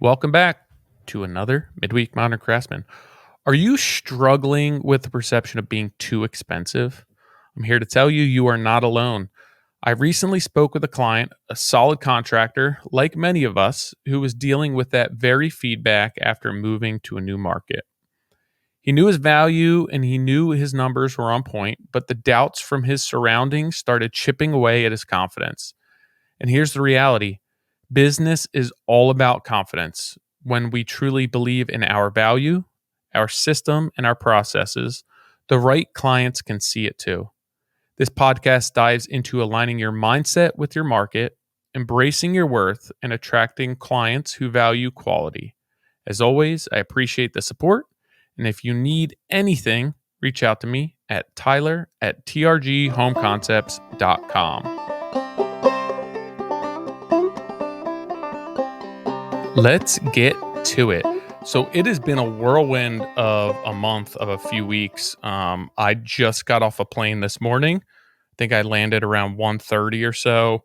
Welcome back to another midweek Modern Craftsman. Are you struggling with the perception of being too expensive? I'm here to tell you you are not alone. I recently spoke with a client, a solid contractor, like many of us, who was dealing with that very feedback after moving to a new market. He knew his value and he knew his numbers were on point, but the doubts from his surroundings started chipping away at his confidence. And here's the reality: business is all about confidence. When we truly believe in our value, our system, and our processes, the right clients can see it too. This podcast dives into aligning your mindset with your market, embracing your worth, and attracting clients who value quality. As always, I appreciate the support. And if you need anything, reach out to me at tyler@trghomeconcepts.com. Let's get to it. So it has been a whirlwind of a month, of a few weeks. I just got off a plane this morning. I think I landed around 1:30 or so.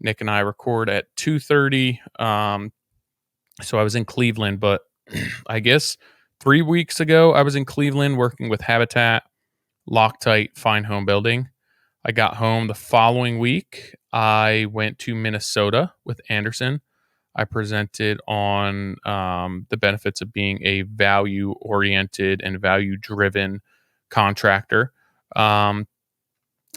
Nick and I record at 2:30. So I was in Cleveland, but I guess 3 weeks ago I was in Cleveland working with Habitat, Loctite, Fine Home Building. I got home the following week. I went to Minnesota with Anderson. I presented on the benefits of being a value-oriented and value-driven contractor. And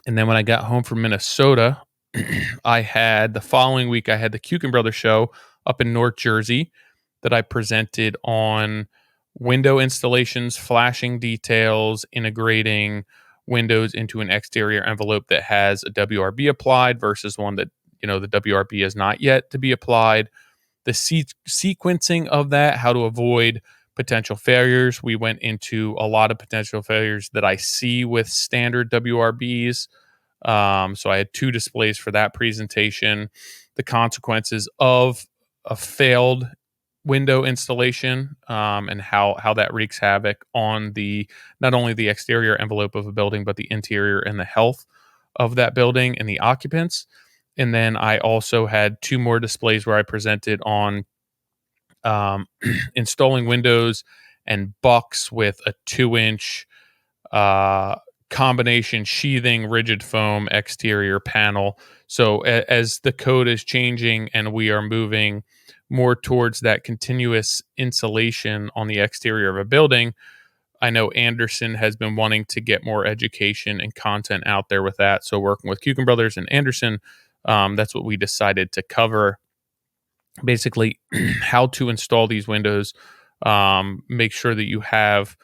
then when I got home from Minnesota, the following week, I had the Kuchen Brothers show up in North Jersey that I presented on window installations, flashing details, integrating windows into an exterior envelope that has a WRB applied versus one that, the WRB is not yet to be applied. The sequencing of that, how to avoid potential failures. We went into a lot of potential failures that I see with standard WRBs. So I had 2 displays for that presentation. The consequences of a failed window installation, and how that wreaks havoc on not only the exterior envelope of a building, but the interior and the health of that building and the occupants. And then I also had 2 more displays where I presented on installing windows and bucks with a 2-inch combination sheathing rigid foam exterior panel. So as the code is changing and we are moving more towards that continuous insulation on the exterior of a building, I know Anderson has been wanting to get more education and content out there with that. So working with Kuchen Brothers and Anderson, that's what we decided to cover. Basically, how to install these windows, make sure that you have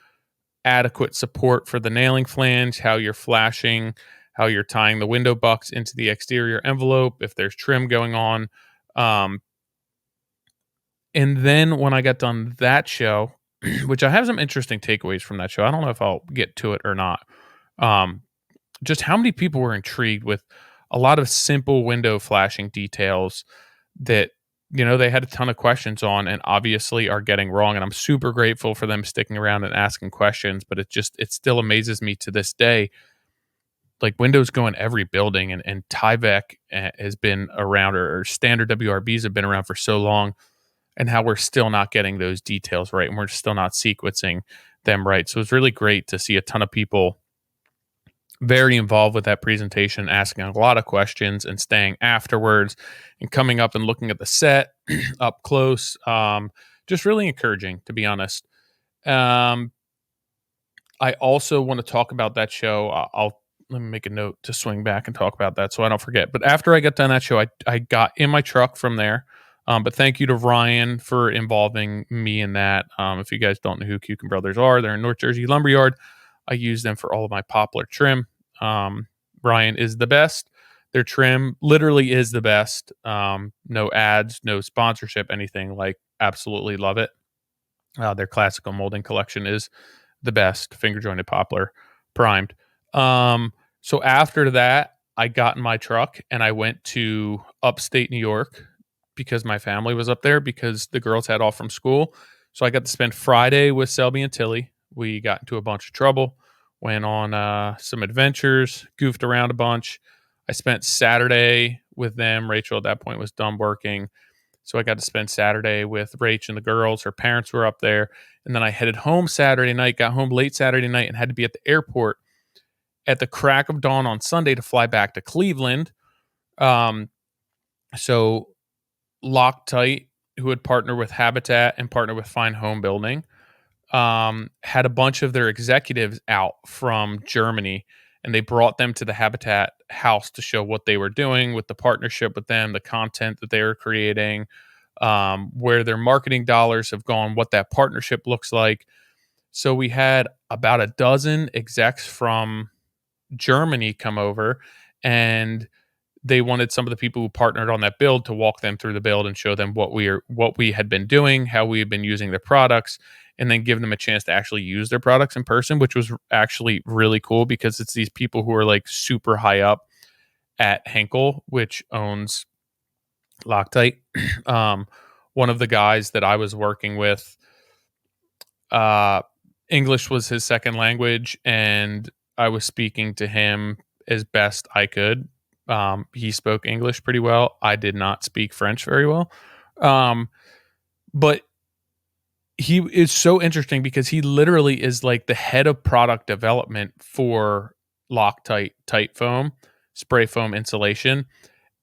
adequate support for the nailing flange, how you're flashing, how you're tying the window bucks into the exterior envelope, if there's trim going on. And then when I got done that show, which I have some interesting takeaways from that show. I don't know if I'll get to it or not. Just how many people were intrigued with a lot of simple window flashing details that, they had a ton of questions on and obviously are getting wrong. And I'm super grateful for them sticking around and asking questions, but it still amazes me to this day. Like, windows go in every building, and Tyvek has been around, or standard WRBs have been around for so long, and how we're still not getting those details right, and we're still not sequencing them right. So it's really great to see a ton of people very involved with that presentation, asking a lot of questions and staying afterwards and coming up and looking at the set up close. Just really encouraging, to be honest. I also want to talk about that show. Let me make a note to swing back and talk about that so I don't forget. But after I got done that show, I got in my truck from there. But thank you to Ryan for involving me in that. If you guys don't know who Kuchen Brothers are, they're in North Jersey Lumberyard. I use them for all of my poplar trim. Ryan is the best. Their trim literally is the best. No ads, no sponsorship, anything. Like, absolutely love it. Their classical molding collection is the best. Finger jointed poplar, primed. So after that, I got in my truck and I went to upstate New York because my family was up there because the girls had off from school. So I got to spend Friday with Selby and Tilly. We got into a bunch of trouble, went on some adventures, goofed around a bunch. I spent Saturday with them. Rachel at that point was done working. So I got to spend Saturday with Rach and the girls. Her parents were up there. And then I headed home Saturday night, got home late Saturday night, and had to be at the airport at the crack of dawn on Sunday to fly back to Cleveland. So Loctite, who had partnered with Habitat and partnered with Fine Home Building, had a bunch of their executives out from Germany, and they brought them to the Habitat house to show what they were doing with the partnership with them, the content that they were creating, where their marketing dollars have gone, what that partnership looks like. So we had about a dozen execs from Germany come over, and they wanted some of the people who partnered on that build to walk them through the build and show them what we had been doing, how we had been using their products, and then give them a chance to actually use their products in person, which was actually really cool because it's these people who are like super high up at Henkel, which owns Loctite. One of the guys that I was working with, uh, English was his second language, and I was speaking to him as best I could. He spoke English pretty well. I did not speak French very well. But he is so interesting because he literally is like the head of product development for Loctite tight foam, spray foam insulation.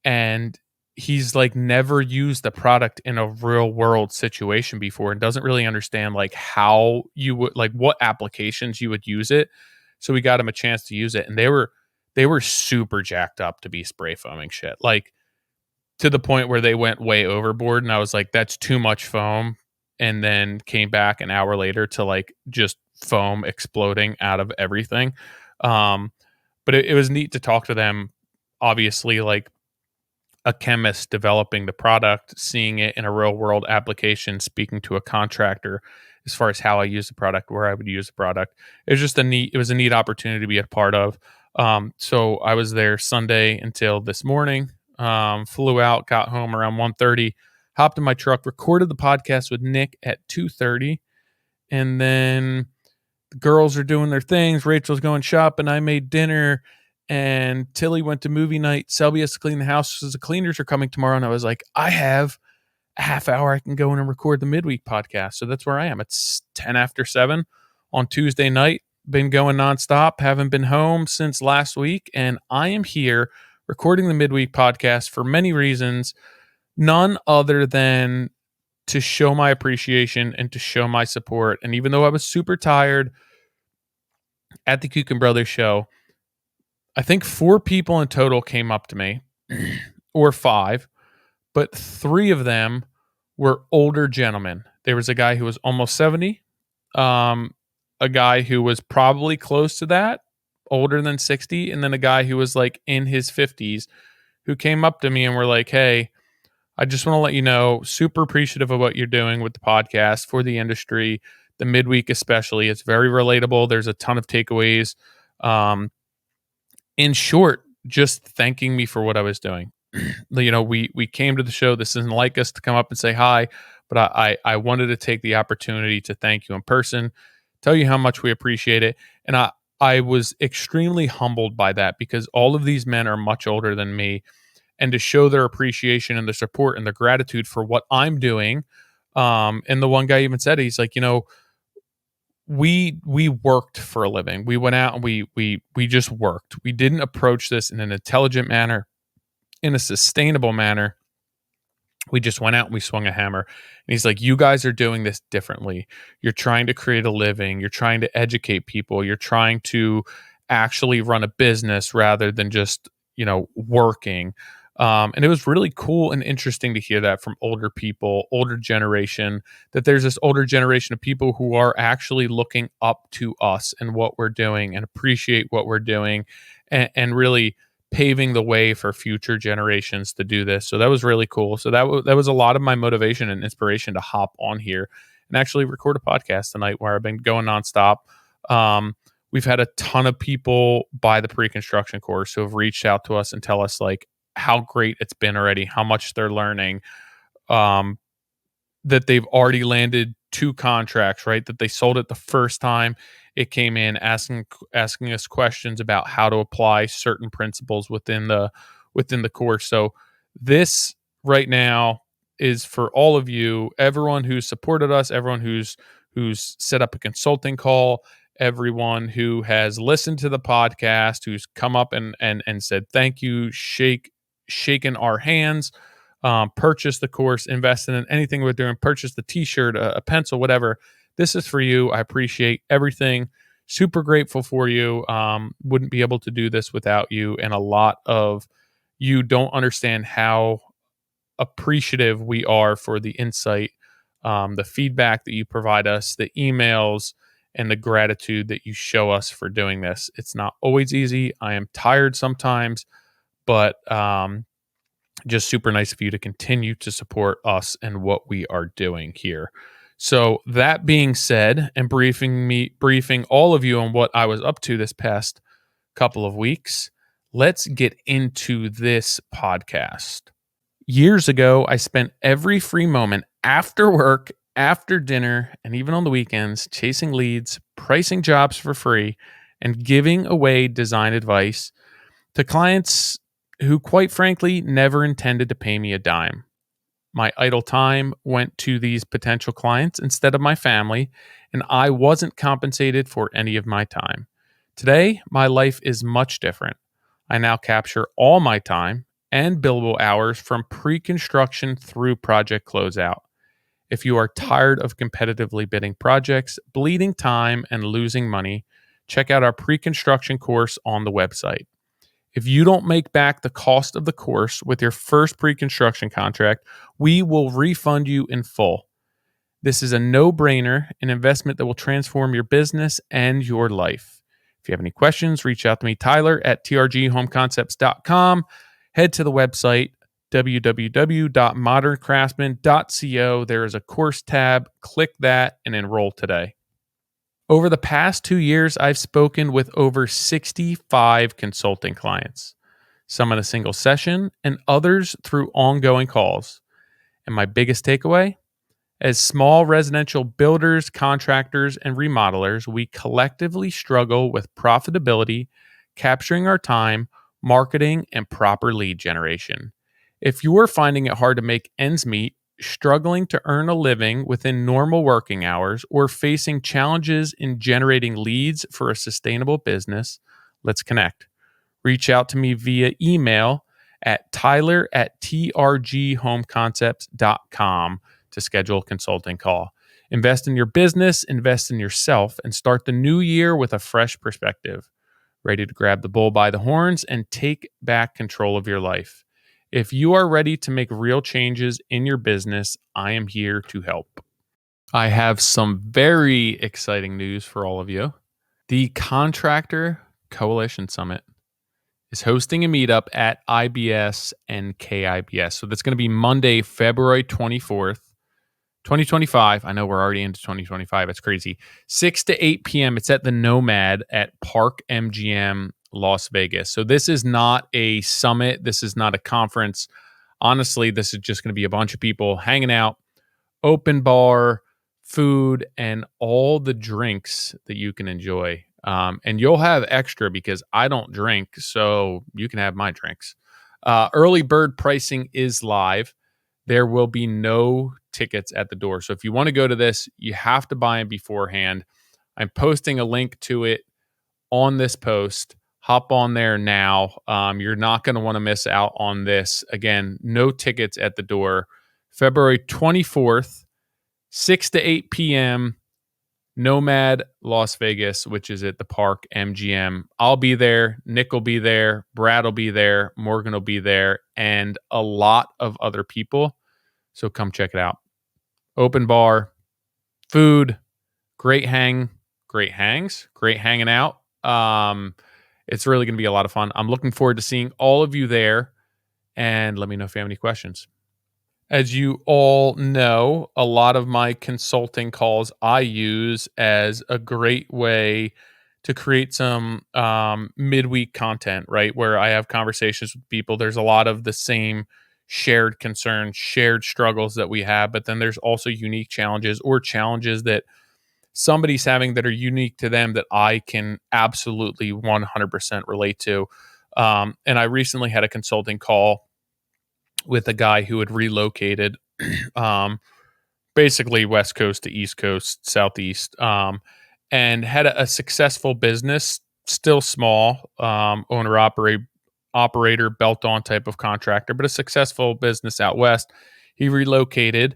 And he's like never used the product in a real world situation before and doesn't really understand like how you would like what applications you would use it. So we got him a chance to use it, and they were super jacked up to be spray foaming shit. Like to the point where they went way overboard, and I was like, that's too much foam. And then came back an hour later to like just foam exploding out of everything. But it was neat to talk to them. Obviously, like a chemist developing the product, seeing it in a real world application, speaking to a contractor as far as how I use the product, where I would use the product. It was a neat opportunity to be a part of. So I was there Sunday until this morning. Flew out, got home around 1:30, hopped in my truck, recorded the podcast with Nick at 2:30, and then the girls are doing their things. Rachel's going shopping. I made dinner, and Tilly went to movie night. Selby has to clean the house because the cleaners are coming tomorrow. And I was like, I have a half hour I can go in and record the midweek podcast. So that's where I am. It's 10 after 7 on Tuesday night. Been going nonstop. Haven't been home since last week. And I am here recording the midweek podcast for many reasons, none other than to show my appreciation and to show my support. And even though I was super tired at the Kuchen Brothers show, I think 4 people in total came up to me, or 5, but 3 of them were older gentlemen. There was a guy who was almost 70, a guy who was probably close to that, older than 60, and then a guy who was like in his 50s who came up to me and were like, "Hey, I just want to let you know, super appreciative of what you're doing with the podcast for the industry, the midweek especially. It's very relatable. There's a ton of takeaways. Um, in short, just thanking me for what I was doing. We came to the show. This isn't like us to come up and say hi, but I wanted to take the opportunity to thank you in person, tell you how much we appreciate it. And I was extremely humbled by that because all of these men are much older than me, and to show their appreciation and their support and their gratitude for what I'm doing. And the one guy even said, he's like, we worked for a living. We went out and we just worked. We didn't approach this in an intelligent manner, in a sustainable manner. We just went out and we swung a hammer. And he's like, you guys are doing this differently. You're trying to create a living. You're trying to educate people. You're trying to actually run a business rather than just, working. And it was really cool and interesting to hear that from older people, older generation, that there's this older generation of people who are actually looking up to us and what we're doing and appreciate what we're doing, and really paving the way for future generations to do this. So that was really cool. So that was a lot of my motivation and inspiration to hop on here and actually record a podcast tonight, where I've been going nonstop. We've had a ton of people buy the pre-construction course who have reached out to us and tell us like how great it's been already, how much they're learning, that they've already landed 2 contracts, right? That they sold it the first time it came in, asking us questions about how to apply certain principles within the course. So this right now is for all of you, everyone who's supported us, everyone who's set up a consulting call, everyone who has listened to the podcast, who's come up and said thank you, shaken our hands, purchase the course, invest in anything we're doing, purchase the t-shirt, a pencil, whatever. This is for you. I appreciate everything. Super grateful for you. Wouldn't be able to do this without you. And a lot of you don't understand how appreciative we are for the insight, the feedback that you provide us, the emails, and the gratitude that you show us for doing this. It's not always easy. I am tired sometimes, but just super nice of you to continue to support us and what we are doing here. So that being said, and briefing all of you on what I was up to this past couple of weeks, let's get into this podcast. Years ago, I spent every free moment after work, after dinner, and even on the weekends chasing leads, pricing jobs for free, and giving away design advice to clients who, quite frankly, never intended to pay me a dime. My idle time went to these potential clients instead of my family, and I wasn't compensated for any of my time. Today, my life is much different. I now capture all my time and billable hours from pre-construction through project closeout. If you are tired of competitively bidding projects, bleeding time, and losing money, check out our pre-construction course on the website. If you don't make back the cost of the course with your first pre-construction contract, we will refund you in full. This is a no-brainer, an investment that will transform your business and your life. If you have any questions, reach out to me, Tyler, at trghomeconcepts.com. Head to the website, www.moderncraftsman.co. There is a course tab. Click that and enroll today. Over the past 2 years, I've spoken with over 65 consulting clients, some in a single session and others through ongoing calls. And my biggest takeaway? As small residential builders, contractors, and remodelers, we collectively struggle with profitability, capturing our time, marketing, and proper lead generation. If you are finding it hard to make ends meet, struggling to earn a living within normal working hours, or facing challenges in generating leads for a sustainable business, let's connect. Reach out to me via email at tyler@trghomeconcepts.com to schedule a consulting call. Invest in your business, invest in yourself, and start the new year with a fresh perspective. Ready to grab the bull by the horns and take back control of your life. If you are ready to make real changes in your business, I am here to help. I have some very exciting news for all of you. The Contractor Coalition Summit is hosting a meetup at IBS and KIBS. So that's going to be Monday, February 24th, 2025. I know we're already into 2025. It's crazy. 6 to 8 p.m. It's at the Nomad at Park MGM, Las Vegas. So this is not a summit. This is not a conference. Honestly, this is just going to be a bunch of people hanging out, open bar, food, and all the drinks that you can enjoy. And you'll have extra because I don't drink, so you can have my drinks. Early bird pricing is live. There will be no tickets at the door. So if you want to go to this, you have to buy them beforehand. I'm posting a link to it on this post. Hop on there now. You're not going to want to miss out on this. Again, no tickets at the door. February 24th, 6 to 8 p.m., Nomad, Las Vegas, which is at the Park MGM. I'll be there. Nick will be there. Brad will be there. Morgan will be there. And a lot of other people. So come check it out. Open bar, food, great hanging out. It's really going to be a lot of fun. I'm looking forward to seeing all of you there. And let me know if you have any questions. As you all know, a lot of my consulting calls I use as a great way to create some midweek content, right? Where I have conversations with people. There's a lot of the same shared concerns, shared struggles that we have, but then there's also unique challenges or challenges that somebody's having that are unique to them that I can absolutely 100% relate to. And I recently had a consulting call with a guy who had relocated um, basically West Coast to East Coast, Southeast, and had a successful business, still small, owner operator, belt on type of contractor, but a successful business out west. He relocated,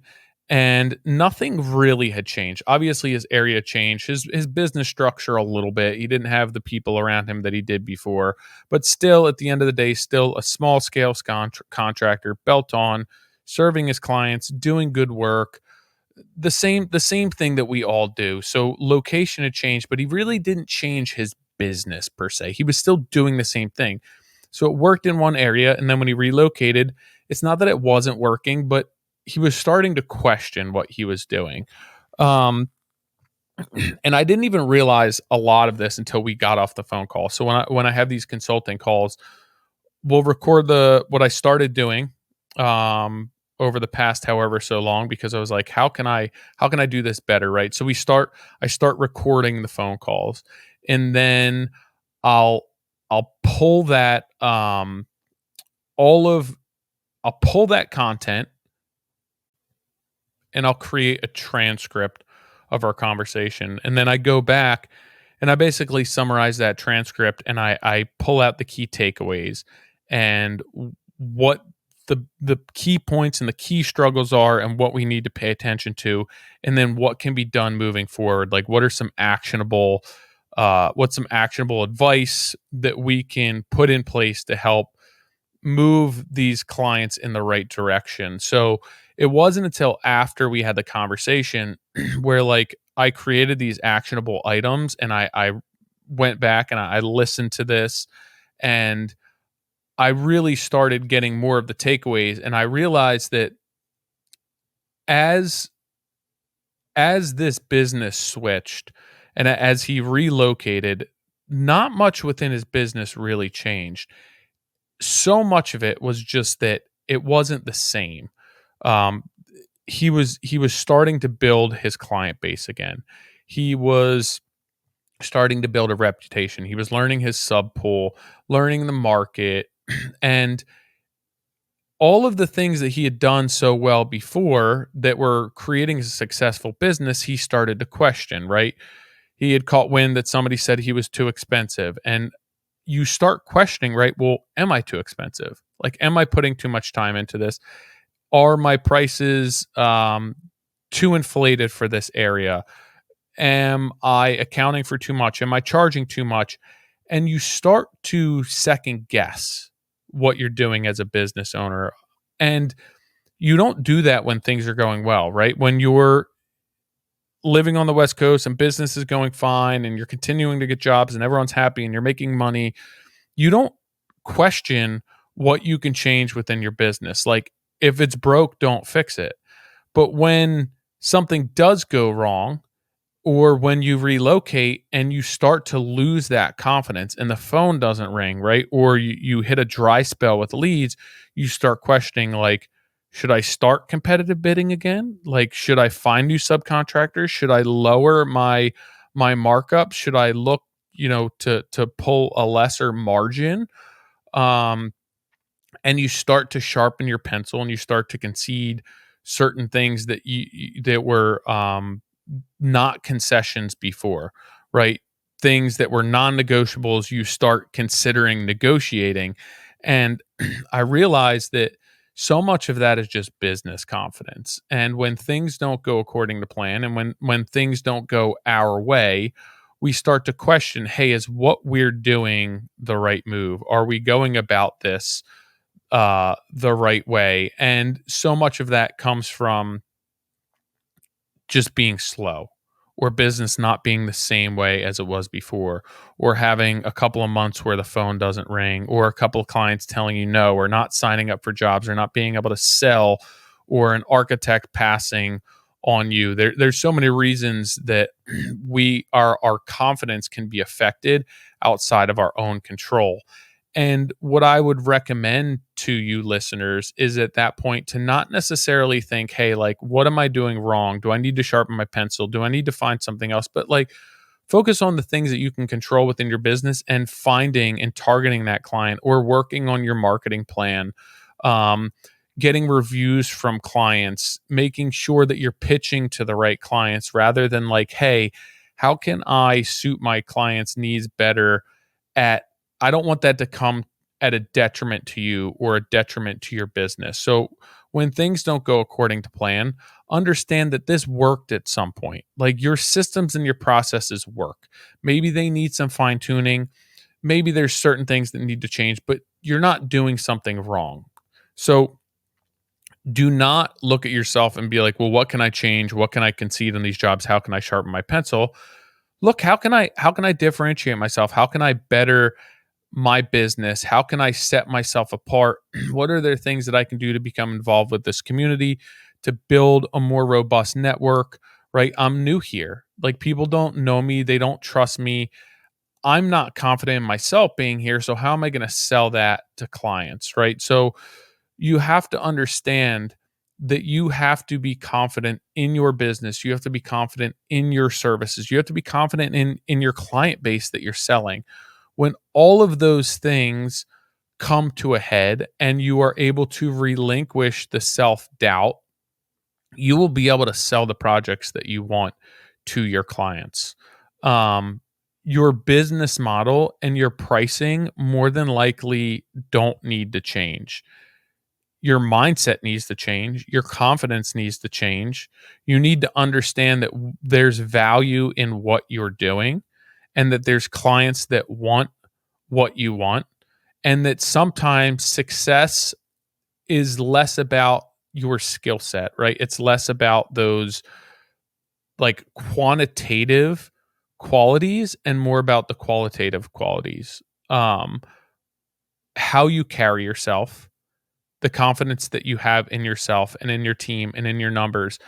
and nothing really had changed. Obviously, his area changed, his business structure a little bit. He didn't have the people around him that he did before, but still, at the end of the day, still a small scale contractor, belt on, serving his clients, doing good work, the same thing that we all do. So location had changed, but he really didn't change his business per se. He was still doing the same thing. So it worked in one area, and then when he relocated, it's not that it wasn't working, but he was starting to question what he was doing. Um, and I didn't even realize a lot of this until we got off the phone call. So when I have these consulting calls, we'll record the what I started doing over the past however so long, because I was like, how can I do this better, right? So I start recording the phone calls, and then I'll I'll pull that all of I'll pull that content, and I'll create a transcript of our conversation. And then I go back and I basically summarize that transcript, and I pull out the key takeaways and what the key points and the key struggles are, and what we need to pay attention to, and then what can be done moving forward. Like, what's some actionable advice that we can put in place to help move these clients in the right direction. So it wasn't until after we had the conversation where, like, I created these actionable items, and I went back and I listened to this, and I really started getting more of the takeaways. And I realized that as as this business switched, and as he relocated, not much within his business really changed. So much of it was just that it wasn't the same. Um, he was starting to build his client base again. He was starting to build a reputation. He was learning his sub pool, learning the market, and all of the things that he had done so well before that were creating a successful business, he started to question, right? He had caught wind that somebody said he was too expensive. And you start questioning, right? Well, am I too expensive? Like, am I putting too much time into this? Are my prices too inflated for this area? Am I accounting for too much? Am I charging too much? And you start to second guess what you're doing as a business owner. And you don't do that when things are going well, right? When you're living on the West Coast and business is going fine and you're continuing to get jobs and everyone's happy and you're making money, you don't question what you can change within your business. Like, if it's broke, don't fix it. But when something does go wrong, or when you relocate and you start to lose that confidence and the phone doesn't ring, right? Or you hit a dry spell with leads, you start questioning, like, should I start competitive bidding again? Like, should I find new subcontractors? Should I lower my markup? Should I look, to pull a lesser margin? Um, and you start to sharpen your pencil, and you start to concede certain things that that were not concessions before, right? Things that were non-negotiables, you start considering negotiating. And I realized that so much of that is just business confidence. And when things don't go according to plan, and when things don't go our way, we start to question, hey, is what we're doing the right move? Are we going about this the right way? And so much of that comes from just being slow, or business not being the same way as it was before, or having a couple of months where the phone doesn't ring, or a couple of clients telling you no, or not signing up for jobs, or not being able to sell, or an architect passing on you. There's so many reasons that our confidence can be affected outside of our own control. And what I would recommend to you listeners is, at that point, to not necessarily think, hey, like, what am I doing wrong? Do I need to sharpen my pencil? Do I need to find something else? But, like, focus on the things that you can control within your business, and finding and targeting that client, or working on your marketing plan. Um, getting reviews from clients, making sure that you're pitching to the right clients rather than like, hey, how can I suit my clients' needs better at I don't want that to come at a detriment to you or a detriment to your business. So when things don't go according to plan, understand that this worked at some point. Like your systems and your processes work. Maybe they need some fine tuning. Maybe there's certain things that need to change, but you're not doing something wrong. So do not look at yourself and be like, well, what can I change? What can I concede on these jobs? How can I sharpen my pencil? Look, how can I differentiate myself? How can I better my business? How can I set myself apart? What are there things that I can do to become involved with this community, to build a more robust network, right? I'm new here. Like people don't know me, they don't trust me. I'm not confident in myself being here, so how am I going to sell that to clients, right? So you have to understand that you have to be confident in your business. You have to be confident in your services. You have to be confident in your client base that you're selling. When all of those things come to a head and you are able to relinquish the self-doubt, you will be able to sell the projects that you want to your clients. Um, your business model and your pricing more than likely don't need to change. Your mindset needs to change. Your confidence needs to change. You need to understand that there's value in what you're doing and that there's clients that want what you want, and that sometimes success is less about your skill set, right? It's less about those like quantitative qualities and more about the qualitative qualities. Um, how you carry yourself, the confidence that you have in yourself and in your team and in your numbers,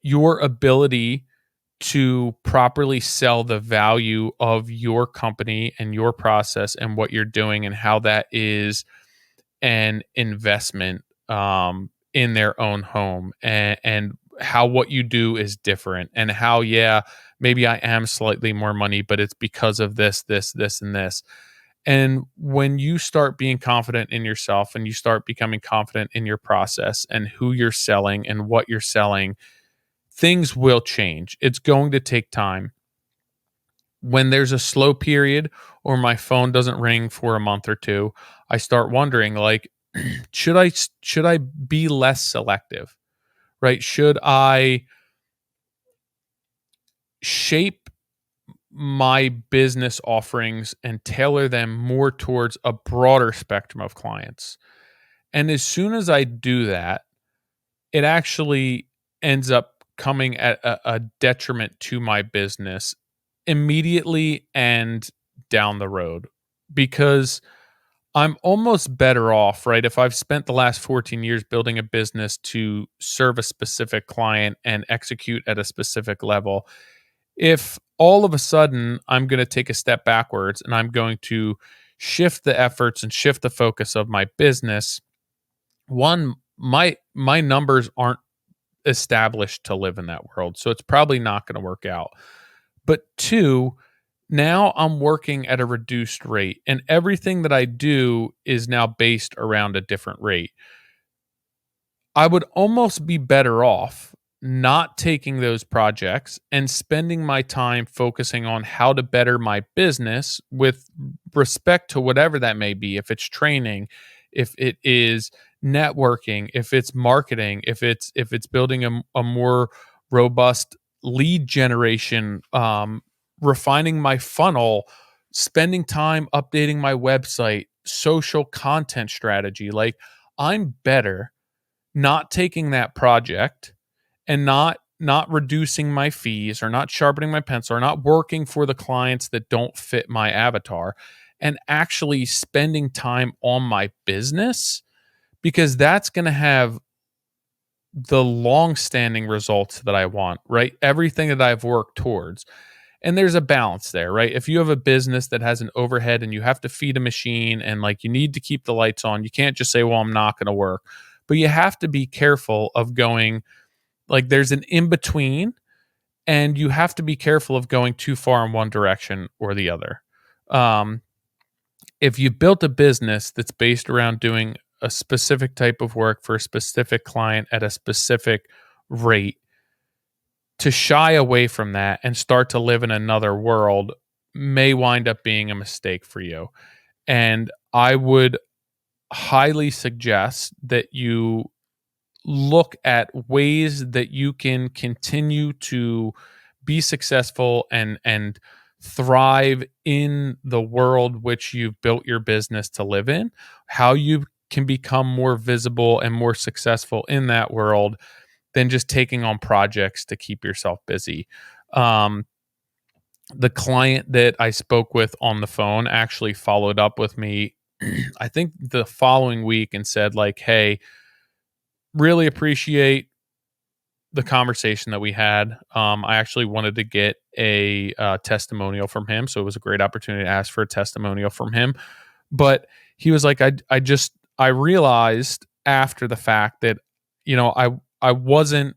your ability to properly sell the value of your company and your process and what you're doing and how that is an investment in their own home, and how what you do is different, and how, yeah, maybe I am slightly more money, but it's because of this, and this. And when you start being confident in yourself and you start becoming confident in your process and who you're selling and what you're selling, things will change. It's going to take time. When there's a slow period or my phone doesn't ring for a month or two, I start wondering like, should I be less selective, right? Should I shape my business offerings and tailor them more towards a broader spectrum of clients? And as soon as I do that, it actually ends up coming at a detriment to my business immediately and down the road, because I'm almost better off, right? If I've spent the last 14 years building a business to serve a specific client and execute at a specific level, if all of a sudden I'm going to take a step backwards and I'm going to shift the efforts and shift the focus of my business, one, my numbers aren't established to live in that world, so it's probably not going to work out. But two, now I'm working at a reduced rate and everything that I do is now based around a different rate. I would almost be better off not taking those projects and spending my time focusing on how to better my business with respect to whatever that may be. If it's training, if it is networking, if it's marketing, if it's building a more robust lead generation, refining my funnel, spending time updating my website, social content strategy. Like I'm better not taking that project and not reducing my fees or not sharpening my pencil or not working for the clients that don't fit my avatar, and actually spending time on my business, because that's going to have the long-standing results that I want, right? Everything that I've worked towards. And there's a balance there, right? If you have a business that has an overhead and you have to feed a machine and like you need to keep the lights on, you can't just say, well, I'm not going to work. But you have to be careful of going, like there's an in between, and you have to be careful of going too far in one direction or the other. Um, if you've built a business that's based around doing a specific type of work for a specific client at a specific rate, to shy away from that and start to live in another world may wind up being a mistake for you. And I would highly suggest that you look at ways that you can continue to be successful and thrive in the world which you've built your business to live in, how you can become more visible and more successful in that world than just taking on projects to keep yourself busy. Um, the client that I spoke with on the phone actually followed up with me, I think the following week, and said, like, hey, really appreciate the conversation that we had. I actually wanted to get a testimonial from him, so it was a great opportunity to ask for a testimonial from him. But he was like, I realized after the fact that, you know, I wasn't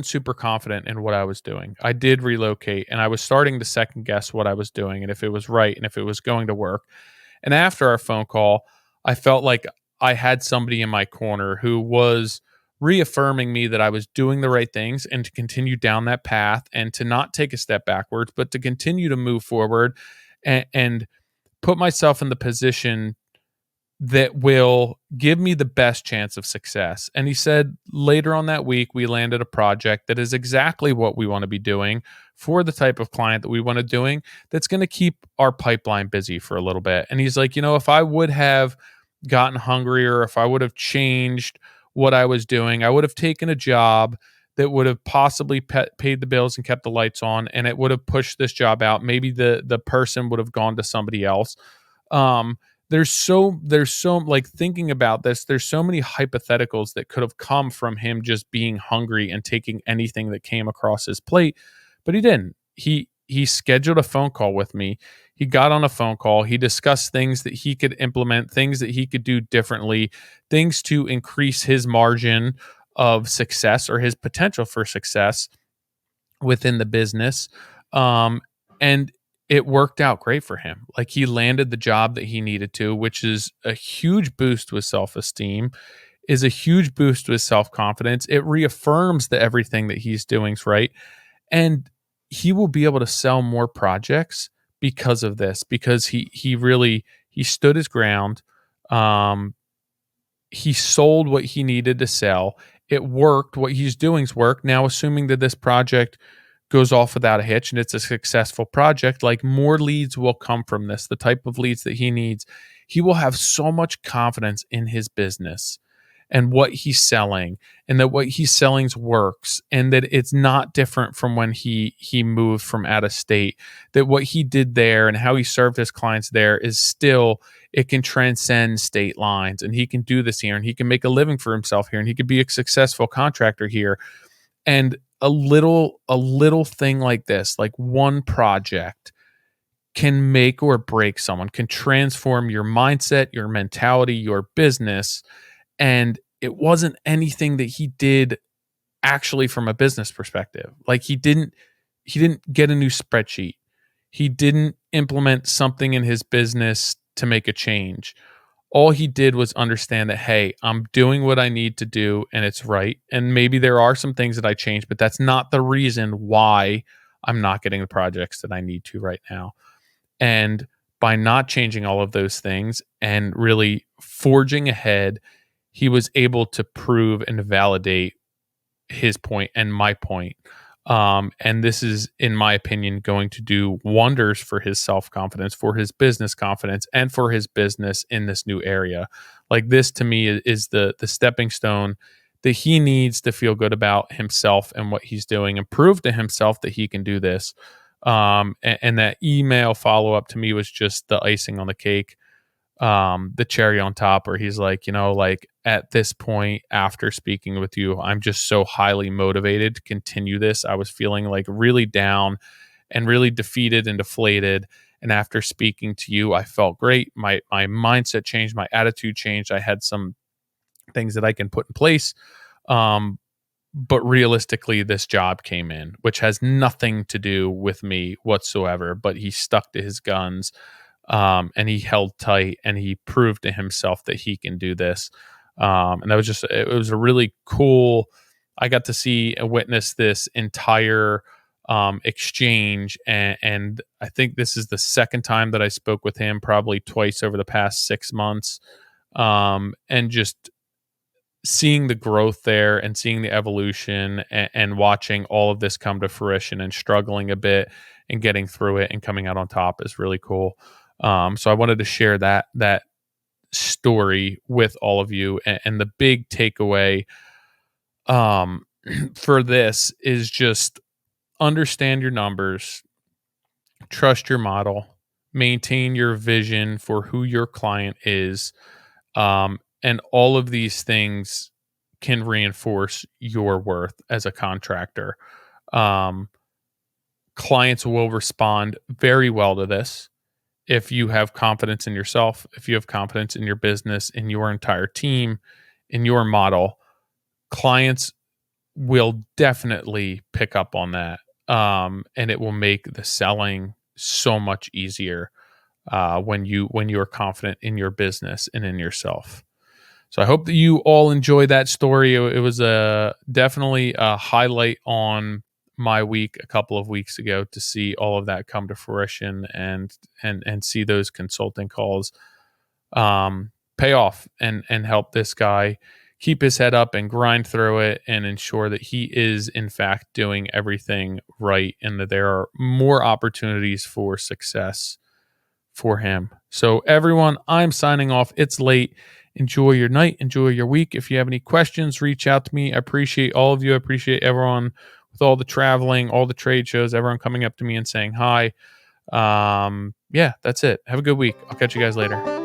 super confident in what I was doing. I did relocate, and I was starting to second guess what I was doing and if it was right and if it was going to work. And after our phone call, I felt like I had somebody in my corner who was reaffirming me that I was doing the right things and to continue down that path and to not take a step backwards, but to continue to move forward and put myself in the position that will give me the best chance of success. And he said later on that week, we landed a project that is exactly what we want to be doing for the type of client that we want to doing, that's going to keep our pipeline busy for a little bit. And he's like, you know, if I would have gotten hungrier, if I would have changed what I was doing, I would have taken a job that would have possibly paid the bills and kept the lights on, and it would have pushed this job out. Maybe the person would have gone to somebody else. Um, there's so like, thinking about this, there's so many hypotheticals that could have come from him just being hungry and taking anything that came across his plate, but he didn't. He scheduled a phone call with me. He got on a phone call. He discussed things that he could implement, things that he could do differently, things to increase his margin of success or his potential for success within the business. And it worked out great for him. Like, he landed the job that he needed to, which is a huge boost to his self-esteem, is a huge boost to his self-confidence. It reaffirms that everything that he's doing is right. And he will be able to sell more projects because of this, because he stood his ground. Um, he sold what he needed to sell. It worked. What he's doing's work. Now, assuming that this project goes off without a hitch and it's a successful project, like, more leads will come from this, the type of leads that he needs. He will have so much confidence in his business and what he's selling, and that what he's selling works, and that it's not different from when he moved from out of state, that what he did there and how he served his clients there is still, it can transcend state lines, and he can do this here, and he can make a living for himself here, and he could be a successful contractor here. And a little thing like this, like one project, can make or break someone, can transform your mindset, your mentality, your business. And it wasn't anything that he did actually from a business perspective. Like, he didn't get a new spreadsheet. He didn't implement something in his business to make a change. All he did was understand that, hey, I'm doing what I need to do and it's right. And maybe there are some things that I changed, but that's not the reason why I'm not getting the projects that I need to right now. And by not changing all of those things and really forging ahead, he was able to prove and validate his point and my point. And this is, in my opinion, going to do wonders for his self-confidence, for his business confidence, and for his business in this new area. Like, this to me is the stepping stone that he needs to feel good about himself and what he's doing, and prove to himself that he can do this. And that email follow-up to me was just the icing on the cake, the cherry on top, where he's like, you know, like, at this point, after speaking with you, I'm just so highly motivated to continue this. I was feeling like really down and really defeated and deflated. And after speaking to you, I felt great. My mindset changed, my attitude changed. I had some things that I can put in place. But realistically, this job came in, which has nothing to do with me whatsoever, but he stuck to his guns. and he held tight and he proved to himself that he can do this. And that was just, it was a really cool, I got to see and witness this entire exchange. And I think this is the second time that I spoke with him, probably twice over the past 6 months. And just seeing the growth there and seeing the evolution and watching all of this come to fruition and struggling a bit and getting through it and coming out on top is really cool. So I wanted to share that story with all of you. And the big takeaway um, for this is just understand your numbers, trust your model, maintain your vision for who your client is, and all of these things can reinforce your worth as a contractor. Um, Clients will respond very well to this if you have confidence in yourself, if you have confidence in your business, in your entire team, in your model. Clients will definitely pick up on that, and it will make the selling so much easier when you are confident in your business and in yourself. So I hope that you all enjoy that story. It was definitely a highlight on my week a couple of weeks ago to see all of that come to fruition and see those consulting calls pay off and help this guy keep his head up and grind through it and ensure that he is in fact doing everything right and that there are more opportunities for success for him. So everyone, I'm signing off. It's late. Enjoy your night. Enjoy your week. If you have any questions, reach out to me. I appreciate all of you. I appreciate everyone with all the traveling, all the trade shows, everyone coming up to me and saying hi. Yeah, that's it. Have a good week. I'll catch you guys later.